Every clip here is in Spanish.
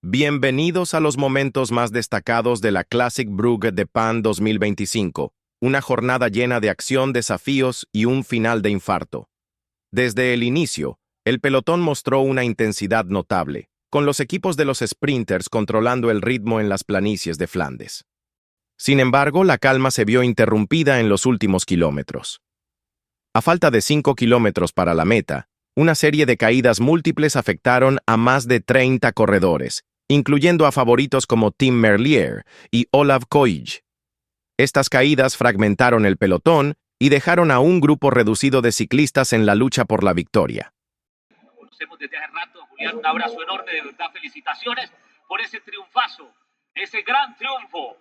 Bienvenidos a los momentos más destacados de la Classic Brugge de Pan 2025, una jornada llena de acción, desafíos y un final de infarto. Desde el inicio, el pelotón mostró una intensidad notable, con los equipos de los sprinters controlando el ritmo en las planicies de Flandes. Sin embargo, la calma se vio interrumpida en los últimos kilómetros. A falta de 5 kilómetros para la meta, una serie de caídas múltiples afectaron a más de 30 corredores, incluyendo a favoritos como Tim Merlier y Olav Koij. Estas caídas fragmentaron el pelotón y dejaron a un grupo reducido de ciclistas en la lucha por la victoria. Conocemos desde hace rato, Julián, un abrazo enorme, de verdad, felicitaciones por ese triunfazo, ese gran triunfo,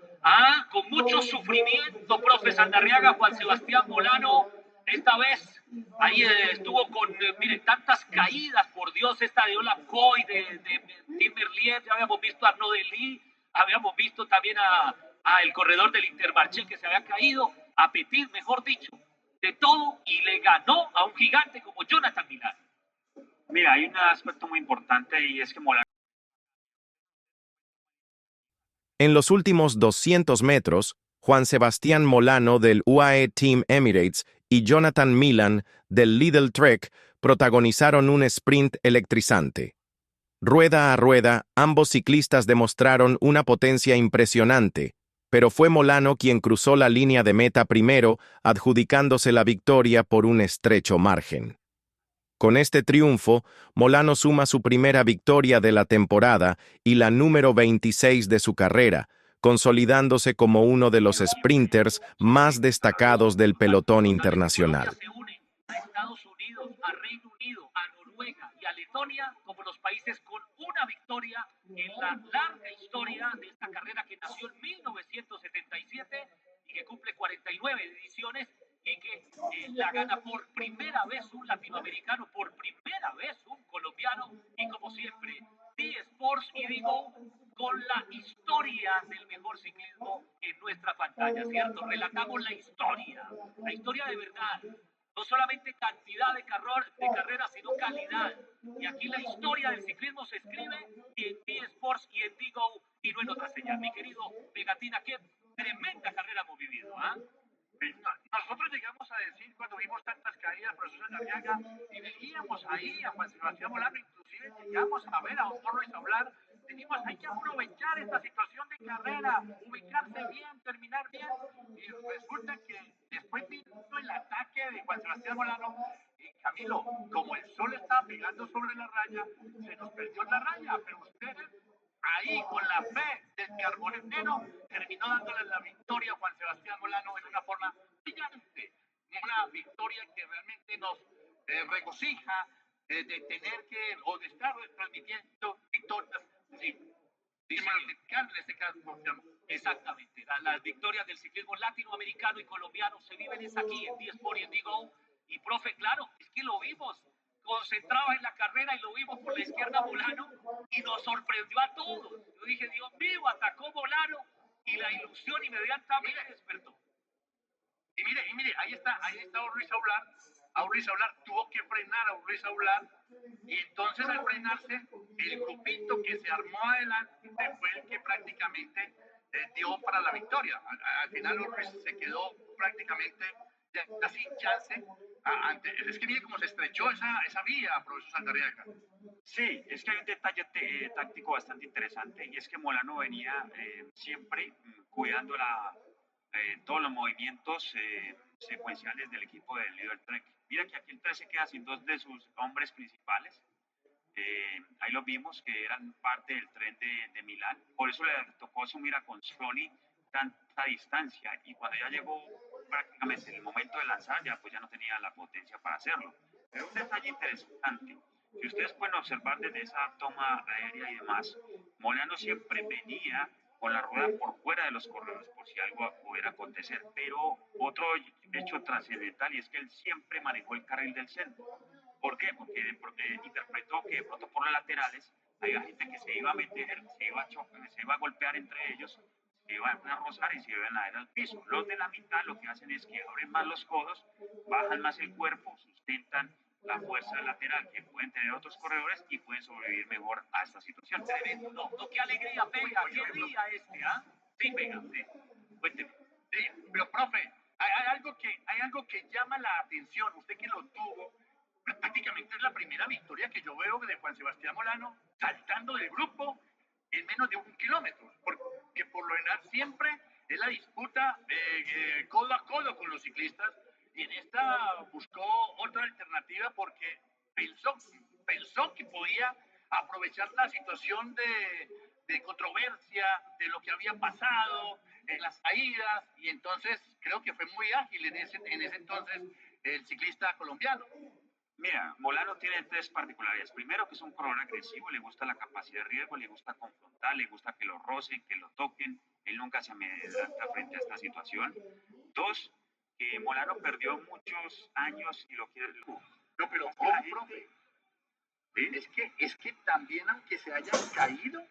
con mucho sufrimiento, profe Sandarriaga, Juan Sebastián Molano, esta vez ahí estuvo con, miren, tantas caídas, por Dios, esta de Olaf Koy, de Tim Merlier, ya habíamos visto a Arnaud Delis, habíamos visto también a el corredor del Intermarché que se había caído, a Petit, mejor dicho, de todo, y le ganó a un gigante como Jonathan Milán. Mira, hay un aspecto muy importante y es que Molano. En los últimos 200 metros, Juan Sebastián Molano del UAE Team Emirates y Jonathan Milán del Lidl Trek protagonizaron un sprint electrizante. Rueda a rueda, ambos ciclistas demostraron una potencia impresionante, pero fue Molano quien cruzó la línea de meta primero, adjudicándose la victoria por un estrecho margen. Con este triunfo, Molano suma su primera victoria de la temporada y la número 26 de su carrera, consolidándose como uno de los sprinters más destacados del pelotón internacional. Se une a Estados Unidos, a Reino Unido, a Noruega y a Letonia como los países con una victoria en la larga historia de esta carrera que nació en 1977 y que cumple 49 ediciones y que la gana por primera vez un latinoamericano, por primera vez un colombiano y como siempre, D-Sports y digo, con la historia del mejor ciclismo en nuestra pantalla, ¿cierto? Relatamos la historia de verdad. No solamente cantidad de carreras, sino calidad. Y aquí la historia del ciclismo se escribe en D-Sports y en Digo y no en otra señal. Mi querido Pegatina, qué tremenda carrera hemos vivido, ¿ah? Nosotros llegamos a decir cuando vimos tantas caídas, profesor Sandarriaga, y veíamos ahí a Juan Sebastián Molano, inclusive llegamos a ver a Don Luis hablar, dijimos hay que aprovechar esta situación de carrera, ubicarse bien, terminar bien, y resulta que después vino el ataque de Juan Sebastián Molano, y Camilo, como el sol estaba pegando sobre la raya, se nos perdió la raya, pero ustedes ahí con la fe del carbonetero terminó dándole la victoria a Juan Sebastián Molano en una forma brillante, una victoria que realmente nos regocija de tener que o de estar transmitiendo victorias en este caso. Exactamente, las victorias del ciclismo latinoamericano y colombiano se viven es aquí en D-Sport y en Digo. Y profe, claro, es que lo vimos concentrado en la carrera y lo vimos por la izquierda Molano y nos sorprendió a todos. Yo dije, Dios mío, atacó Molano y la ilusión inmediatamente despertó. Y mire, ahí está Ruiz Aular tuvo que frenar a Ruiz Aular y entonces al frenarse el grupito que se armó adelante fue el que prácticamente dio para la victoria. Al final Ruiz se quedó prácticamente sin chance. Es que mire cómo se estrechó esa vía, profesor Sandarriaga. Sí, es que hay un detalle táctico bastante interesante y es que Molano venía siempre cuidando todos los movimientos secuenciales del equipo del Lidl Trek. Mira que aquí el 3 se queda sin dos de sus hombres principales. Ahí los vimos que eran parte del tren de Milán. Por eso le tocó asumir a Consoni tanta distancia y cuando ya llegó prácticamente en el momento de lanzar pues ya no tenía la potencia para hacerlo. Pero un detalle interesante, si ustedes pueden observar desde esa toma aérea y demás, Molano siempre venía con la rueda por fuera de los corredores por si algo pudiera acontecer. Pero otro hecho trascendental y es que él siempre manejó el carril del centro. ¿Por qué? Porque interpretó que de pronto por los laterales había gente que se iba a meter, se iba a golpear entre ellos, se iban a rozar y se iban a ir al piso. Los de la mitad lo que hacen es que abren más los codos, bajan más el cuerpo, sustentan la fuerza lateral que pueden tener otros corredores y pueden sobrevivir mejor a esta situación. Tremendo, no, qué alegría, Pega, qué día este, ¿ah? Sí, Pega, sí. Cuénteme. Sí, pero profe, hay algo que llama la atención, usted que lo tuvo, prácticamente es la primera victoria que yo veo de Juan Sebastián Molano saltando del grupo en menos de 1 kilómetro, porque por lo general siempre es la disputa codo a codo con los ciclistas y en esta buscó otra alternativa porque pensó que podía aprovechar la situación de controversia, de lo que había pasado, en las caídas, y entonces creo que fue muy ágil en ese entonces el ciclista colombiano. Mira, Molano tiene tres particularidades. Primero, que es un corredor agresivo, le gusta la capacidad de riesgo, le gusta confrontar, le gusta que lo rocen, que lo toquen. Él nunca se amedrenta frente a esta situación. Dos, que Molano perdió muchos años y lo quiere. No, pero La ¿cómo, gente, profe? ¿sí? Es que también aunque se hayan caído,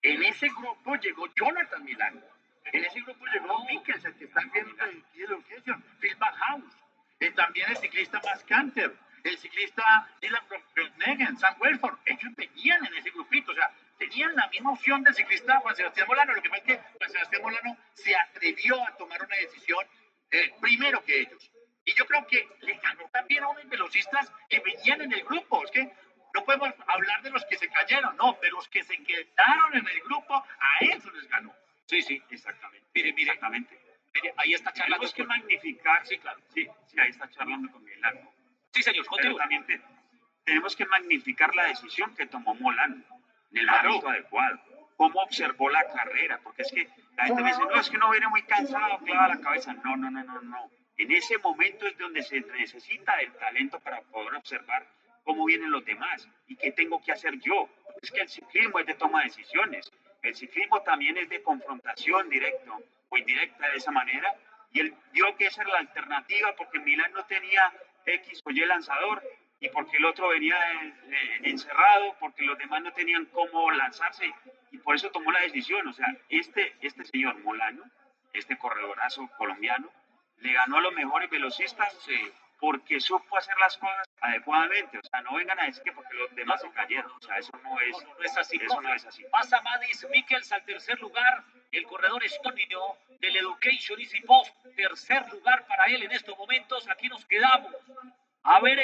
en ese grupo llegó Jonathan Milán. En ese grupo llegó Mikkels, el que está viendo de Education, Phil Bauhaus, también el ciclista Max Canter, el ciclista Dylan Groenewegen, Sam Welford. Ellos venían en ese grupito, o sea, tenían la misma opción del ciclista Juan Sebastián Molano. Lo que pasa es que Juan Sebastián Molano se atrevió a tomar una decisión primero que ellos. Y yo creo que le ganó también a unos velocistas que venían en el grupo. Es que no podemos hablar de los que se cayeron, no, de los que se quedaron en el grupo, a eso les ganó. Sí, sí, Exactamente. mire, Exactamente. mire, ahí está charlando Tenemos que con... magnificar, Sí, claro. sí, ahí está charlando con Miguel Ángel. Sí, señor, Pero continúe. también tenemos que magnificar la decisión que tomó Molano en el Claro. momento adecuado. Cómo observó la carrera, porque es que la gente me dice, no, es que no viene muy cansado, clava la cabeza. No, no, no, no, no. En ese momento es donde se necesita el talento para poder observar cómo vienen los demás y qué tengo que hacer yo. Es que el ciclismo es de toma de decisiones. El ciclismo también es de confrontación directo o indirecta de esa manera. Y él vio que esa era la alternativa porque Milán no tenía X o Y lanzador y porque el otro venía encerrado, porque los demás no tenían cómo lanzarse y por eso tomó la decisión. O sea, este señor Molano, este corredorazo colombiano, le ganó a los mejores velocistas porque supo hacer las cosas adecuadamente. O sea, no vengan a decir que porque los demás se cayeron. O sea, eso no es, No es así. eso no es así. Pasa Madis Mikkels al tercer lugar, el corredor estonio del Education Easy Post, tercer lugar para él en estos momentos. Aquí nos quedamos a ver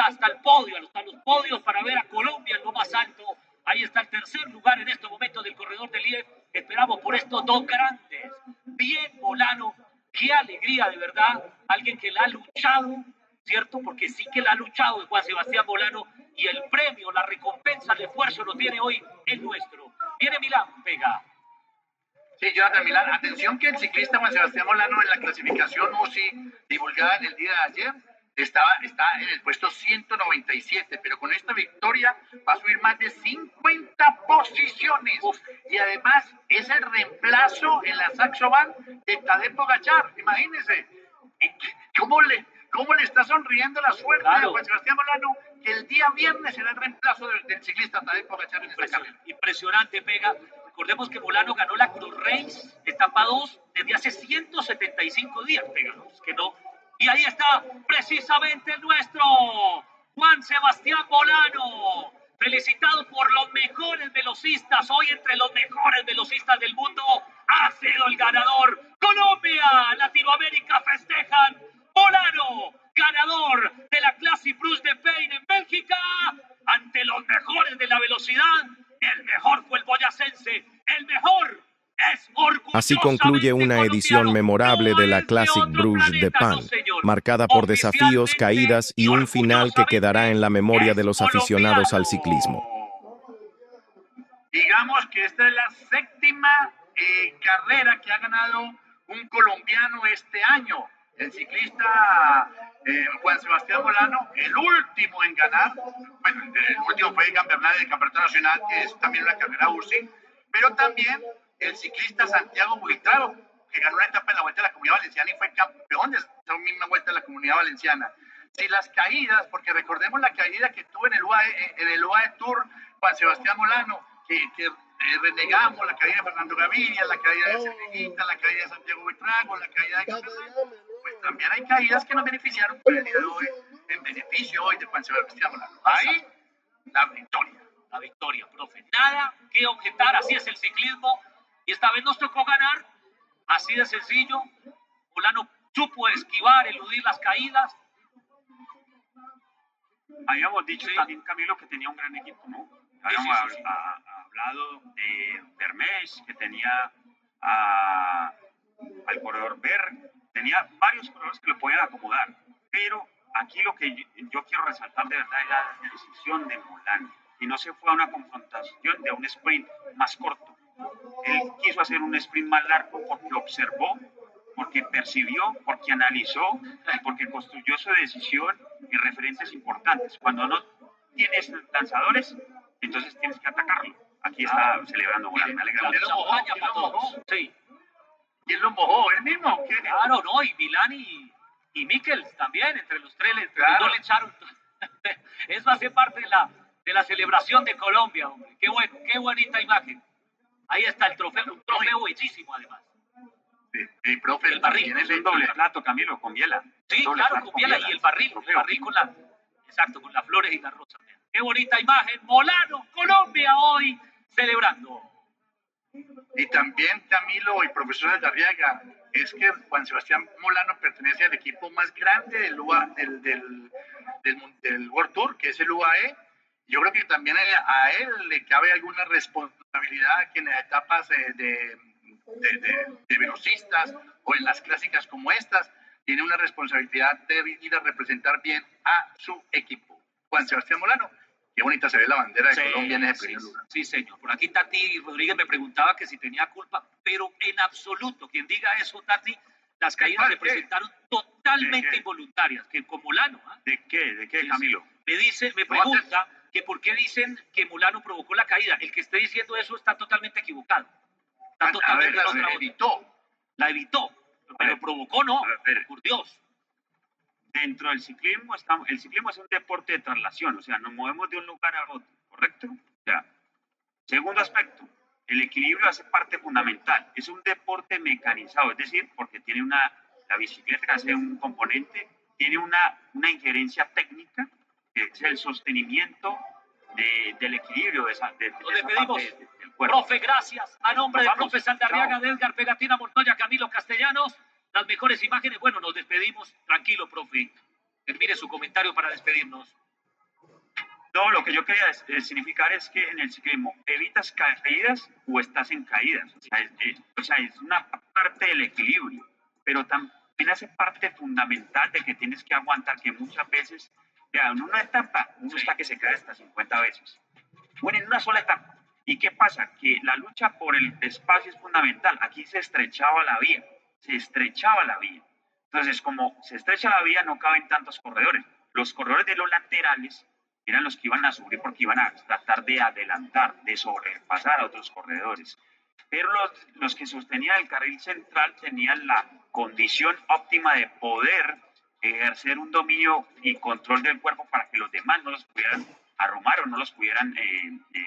hasta el podio, hasta los podios para ver a Colombia en lo más alto. Ahí está el tercer lugar en estos momentos del corredor del IEF. Esperamos por estos dos grandes. Bien, Molano, qué alegría de verdad. Alguien que la ha luchado, ¿cierto? Porque sí que la ha luchado Juan Sebastián Molano y el premio, la recompensa, el esfuerzo lo tiene hoy el nuestro. Viene Milán, Pega. Sí, Jonathan Milán. Atención que el ciclista Juan Sebastián Molano en la clasificación UCI divulgada en el día de ayer está en el puesto 197, pero con esta victoria va a subir más de 50 posiciones. Y además es el reemplazo en la Saxo Bank de Tadej Pogačar. Imagínense cómo le está sonriendo la suerte a Juan Sebastián Molano, que el día viernes será el reemplazo del ciclista Tadej Pogačar en esta carrera. Impresionante, Pega. Recordemos que Molano ganó la Cruz Race, etapa 2, desde hace 175 días, Pega. ¿No? Es que no. Y ahí está precisamente el nuestro, Juan Sebastián Molano. Felicitado por los mejores velocistas, hoy entre los mejores velocistas del mundo, ha sido el ganador. Colombia, Latinoamérica festejan. Molano, ganador de la Classic Bruce de Paine en Bélgica, ante los mejores de la velocidad. El mejor fue el boyacense, el mejor es orgullosamente Así concluye una edición colombiano. memorable No de la es de Classic otro Bruges de planeta, no, Pan, señor. marcada por desafíos, Oficialmente caídas y un final que quedará en la memoria de los aficionados al ciclismo. Digamos que esta es la séptima carrera que ha ganado un colombiano este año. El ciclista Juan Sebastián Molano, el último en ganar, bueno, el último fue el Campeonato Nacional, que es también una carrera UCI, pero también el ciclista Santiago Buitrago, que ganó una etapa en la Vuelta de la Comunidad Valenciana y fue campeón de esa misma Vuelta de la Comunidad Valenciana. Si las caídas, porque recordemos la caída que tuvo en el UAE Tour Juan Sebastián Molano, que renegamos, la caída de Fernando Gaviria, la caída de Cervellita, la caída de Santiago Buitrago, la caída de Cabernet, pues también hay caídas que nos beneficiaron por el día de hoy en beneficio hoy de Juan Sebastián Molano. Ahí, la victoria. La victoria, profe. Nada que objetar, así es el ciclismo. Y esta vez nos tocó ganar, así de sencillo. Molano supo esquivar, eludir las caídas. Habíamos dicho también, Camilo, que tenía un gran equipo, ¿no? Habíamos hablado de Vermés, que tenía al corredor Berg, tenía varios corredores que lo podían acomodar, pero aquí lo que yo quiero resaltar de verdad es la decisión de Molano, y no se fue a una confrontación de un sprint más corto. Él quiso hacer un sprint más largo porque observó, porque percibió, porque analizó y porque construyó su decisión en referentes importantes. Cuando no tienes lanzadores, entonces tienes que atacarlo. Aquí está celebrando Molano, me alegra mucho. Champaña para todos. Sí. ¿Quién lo mojó? ¿Él mismo? ¿Qué? Claro, ¿no? Y Milán y Mikkels también, entre los tres, Claro. los dos le echaron. Eso hace parte de la celebración de Colombia, hombre. Qué bueno, qué bonita imagen. Ahí está el trofeo, un trofeo bellísimo además. Sí, profe, El barril. también Es un doble plato, Camilo, con biela. Sí, Doble claro, plato con biela y el barril Trofeo. con las flores y las rosas. Qué bonita imagen. Molano, Colombia hoy celebrando. Y también, Camilo y profesor Aldarriaga, es que Juan Sebastián Molano pertenece al equipo más grande del World Tour, que es el UAE. Yo creo que también a él le cabe alguna responsabilidad que en las etapas de velocistas o en las clásicas como estas, tiene una responsabilidad de ir a representar bien a su equipo. Juan Sebastián Molano, qué bonita se ve la bandera de Colombia en ese primer lugar. Sí, señor. Por aquí Tati Rodríguez me preguntaba que si tenía culpa, pero en absoluto. Quien diga eso, Tati, las caídas se presentaron totalmente involuntarias, que con Molano. ¿De qué? ¿De qué, Camilo? Me pregunta que por qué dicen que Molano provocó la caída. El que esté diciendo eso está totalmente equivocado. Está totalmente en otra onda. La evitó, pero provocó no, por Dios. Dentro del ciclismo, el ciclismo es un deporte de traslación, o sea, nos movemos de un lugar a otro, ¿correcto? Ya. Segundo aspecto, el equilibrio hace parte fundamental. Es un deporte mecanizado, es decir, porque tiene la bicicleta hace un componente, tiene una injerencia técnica, que es el sostenimiento del equilibrio de esa parte del cuerpo. Profe, gracias. A nombre del profe Saldarriaga, de Edgar Pegatina, Montoya, Camilo Castellanos, las mejores imágenes. Bueno, nos despedimos. Tranquilo, profe. Termine su comentario para despedirnos. No, lo que yo quería significar es que en el ciclismo evitas caídas o estás en caídas. O sea, es una parte del equilibrio, pero también hace parte fundamental de que tienes que aguantar, que muchas veces, ya en una etapa, uno está que se cae hasta 50 veces. Bueno, en una sola etapa. ¿Y qué pasa? Que la lucha por el espacio es fundamental. Aquí se estrechaba la vía. Entonces, como se estrecha la vía, no caben tantos corredores. Los corredores de los laterales eran los que iban a sufrir porque iban a tratar de adelantar, de sobrepasar a otros corredores. Pero los que sostenían el carril central tenían la condición óptima de poder ejercer un dominio y control del cuerpo para que los demás no los pudieran arrumar o no los pudieran,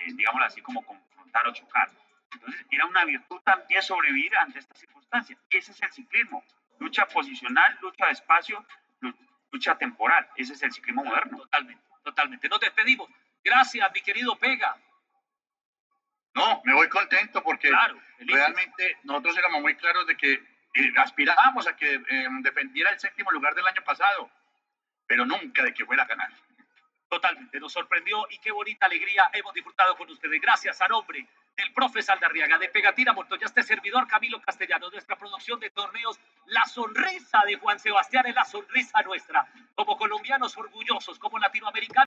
digámoslo así, como confrontar o chocar. Entonces, era una virtud también sobrevivir ante estas circunstancias. Ese es el ciclismo. Lucha posicional, lucha de espacio, lucha temporal. Ese es el ciclismo moderno. Totalmente. Nos despedimos. Gracias, mi querido Pega. No, me voy contento porque realmente nosotros éramos muy claros de que aspirábamos a que defendiera el 7º lugar del año pasado, pero nunca de que fuera a ganar. Totalmente, nos sorprendió y qué bonita alegría hemos disfrutado con ustedes. Gracias a nombre del profe Saldarriaga, de Pegatina Montoya, este servidor Camilo Castellanos, nuestra producción de torneos. La sonrisa de Juan Sebastián es la sonrisa nuestra, como colombianos orgullosos, como latinoamericanos.